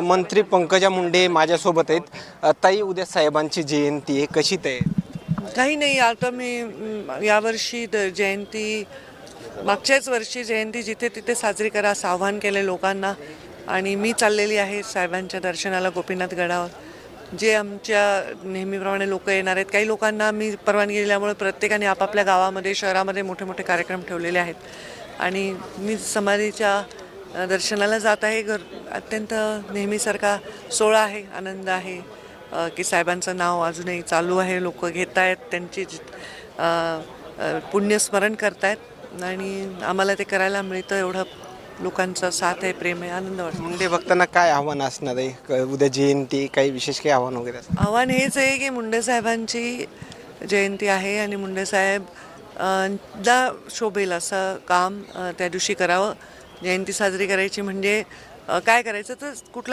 मंत्री पंकजा मुंडे माझ्यासोबत आहेत. ताई, उद्या साहेबांची जयंती आहे, कशी तयारी? काही नाही. आता मी यावर्षी जयंती मागच्याच वर्षी जयंती जिथे तिथे साजरी करा असं आव्हान केलं लोकांना आणि मी चाललेली आहे साहेबांच्या दर्शनाला गोपीनाथ गडावर. जे आमच्या नेहमीप्रमाणे लोक येणार आहेत. काही लोकांना मी परवानगी दिल्यामुळे प्रत्येकाने आपापल्या गावामध्ये शहरामध्ये मोठे मोठे कार्यक्रम ठेवलेले आहेत आणि मी समाधीच्या दर्शनाला जात आहे. अत्यंत नेहमीसारखा सोहळा आहे, आनंद आहे की साहेबांचं नाव अजूनही चालू आहे. लोक घेत आहेत, त्यांची पुण्यस्मरण करतायत आणि आम्हाला ते करायला मिळतं. एवढं लोकांचा साथ आहे, प्रेम आहे, आनंद वाटतो. मुंडे भक्तांना काय आव्हान असणार आहे? उद्या जयंती, काही विशेष काही आव्हान वगैरे असणार? आव्हान हेच आहे की मुंडे साहेबांची जयंती आहे आणि मुंडे साहेब दा शोभेल असं काम त्या दिवशी करावं. जयंती साजरी करायची म्हणजे काय करायचं तर कुठलं